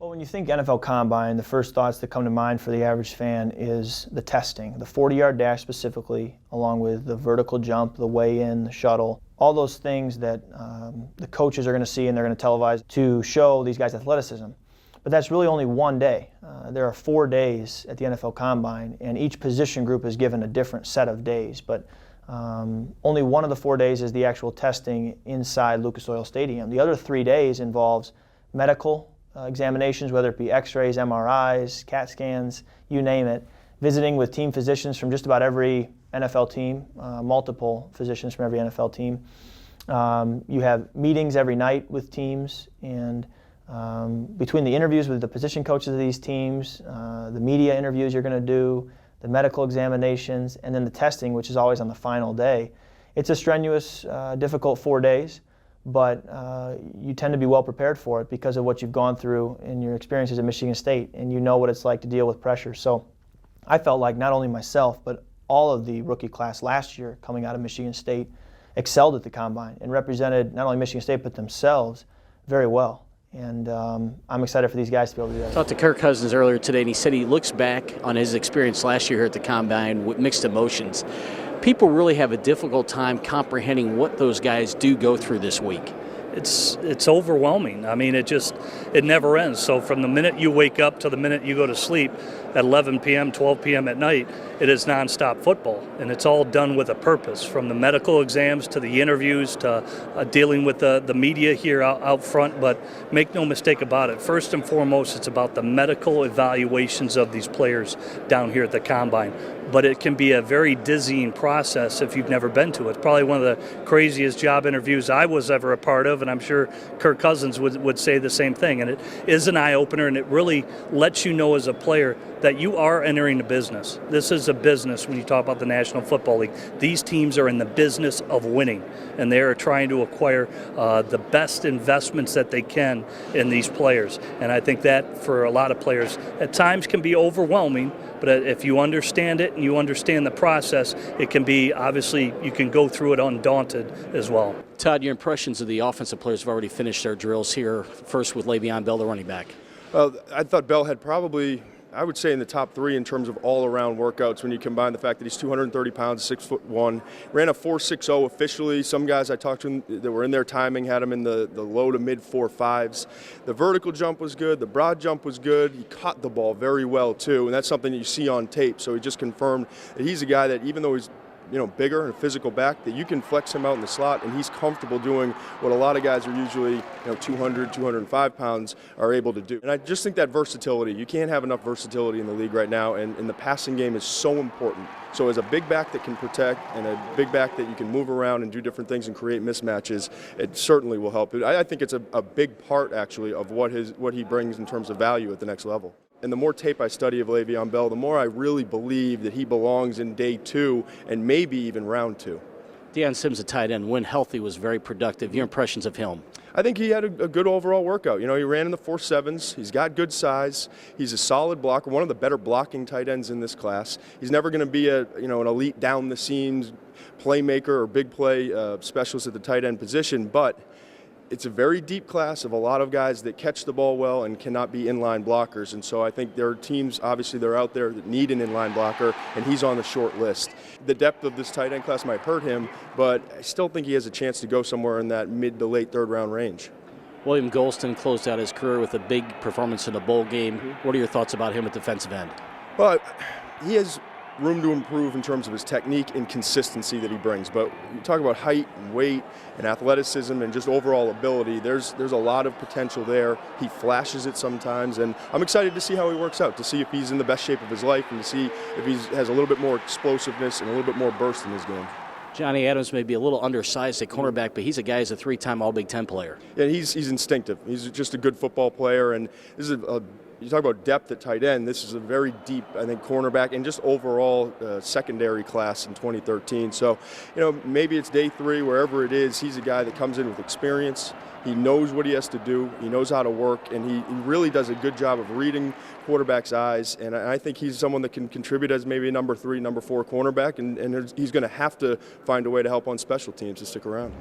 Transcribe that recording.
Well, when you think NFL Combine, the first thoughts that come to mind for the average fan is the testing, the 40-yard dash specifically, along with the vertical jump, the weigh-in, the shuttle, all those things that the coaches are going to see and they're going to televise to show these guys' athleticism. But that's really only one day. There are 4 days at the NFL Combine, and each position group is given a different set of days. But only one of the 4 days is the actual testing inside Lucas Oil Stadium. The other 3 days involves medical examinations, whether it be x-rays, MRIs, CAT scans, you name it, visiting with team physicians from just about every NFL team, multiple physicians from every NFL team. You have meetings every night with teams, and between the interviews with the position coaches of these teams, the media interviews you're going to do, the medical examinations, and then the testing, which is always on the final day. It's a strenuous, difficult 4 days, but you tend to be well prepared for it because of what you've gone through in your experiences at Michigan State, and you know what it's like to deal with pressure. So I felt like not only myself, but all of the rookie class last year coming out of Michigan State excelled at the Combine and represented not only Michigan State but themselves very well. And I'm excited for these guys to be able to do that. I talked to Kirk Cousins earlier today, and he said he looks back on his experience last year here at the Combine with mixed emotions. People really have a difficult time comprehending what those guys do go through this week. It's overwhelming. I mean, it never ends. So from the minute you wake up to the minute you go to sleep at 11 p.m., 12 p.m. at night, it is nonstop football. And it's all done with a purpose, from the medical exams to the interviews to dealing with the media here out front. But make no mistake about it, first and foremost, it's about the medical evaluations of these players down here at the Combine. But it can be a very dizzying process if you've never been to it. It's probably one of the craziest job interviews I was ever a part of, and I'm sure Kirk Cousins would say the same thing. And it is an eye-opener, and it really lets you know as a player that you are entering a business. This is a business when you talk about the National Football League. These teams are in the business of winning, and they are trying to acquire the best investments that they can in these players. And I think that for a lot of players at times can be overwhelming, but if you understand it and you understand the process, it can be, obviously, you can go through it undaunted as well. Todd, your impressions of the offensive players have already finished their drills here, first with Le'Veon Bell, the running back. Well, I thought Bell had probably, I would say, in the top 3 in terms of all-around workouts when you combine the fact that he's 230 pounds, 6'1", ran a 4.60 officially. Some guys I talked to that were in their timing had him in the low to mid 4.5s. The vertical jump was good. The broad jump was good. He caught the ball very well, too, and that's something that you see on tape. So he just confirmed that he's a guy that, even though he's bigger and a physical back, that you can flex him out in the slot, and he's comfortable doing what a lot of guys are usually 200, 205 pounds are able to do. And I just think that versatility, you can't have enough versatility in the league right now, and the passing game is so important. So as a big back that can protect and a big back that you can move around and do different things and create mismatches, it certainly will help. I think it's a big part, actually, of what he brings in terms of value at the next level. And the more tape I study of Le'Veon Bell, the more I really believe that he belongs in day 2 and maybe even round 2. Deion Sims, a tight end, when healthy, was very productive. Your impressions of him? I think he had a good overall workout. He ran in the 4.7s. He's got good size. He's a solid blocker, one of the better blocking tight ends in this class. He's never going to be an elite down the seams playmaker or big play specialist at the tight end position, but it's a very deep class of a lot of guys that catch the ball well and cannot be inline blockers. And so I think there are teams, obviously, they're out there that need an inline blocker, and he's on the short list. The depth of this tight end class might hurt him, but I still think he has a chance to go somewhere in that mid to late 3rd round range. William Golston closed out his career with a big performance in a bowl game. What are your thoughts about him at defensive end? Well, he has room to improve in terms of his technique and consistency that he brings. But you talk about height and weight and athleticism and just overall ability, there's a lot of potential there. He flashes it sometimes, and I'm excited to see how he works out, to see if he's in the best shape of his life and to see if he has a little bit more explosiveness and a little bit more burst in his game. Johnny Adams may be a little undersized at cornerback, but he's a guy who's a 3-time All-Big Ten player. Yeah, he's instinctive. He's just a good football player, and this is you talk about depth at tight end, this is a very deep, I think, cornerback and just overall secondary class in 2013. So, maybe it's day 3, wherever it is, he's a guy that comes in with experience. He knows what he has to do. He knows how to work, and he really does a good job of reading quarterback's eyes. And I think he's someone that can contribute as maybe a number 3, number 4 cornerback, and he's going to have to find a way to help on special teams to stick around.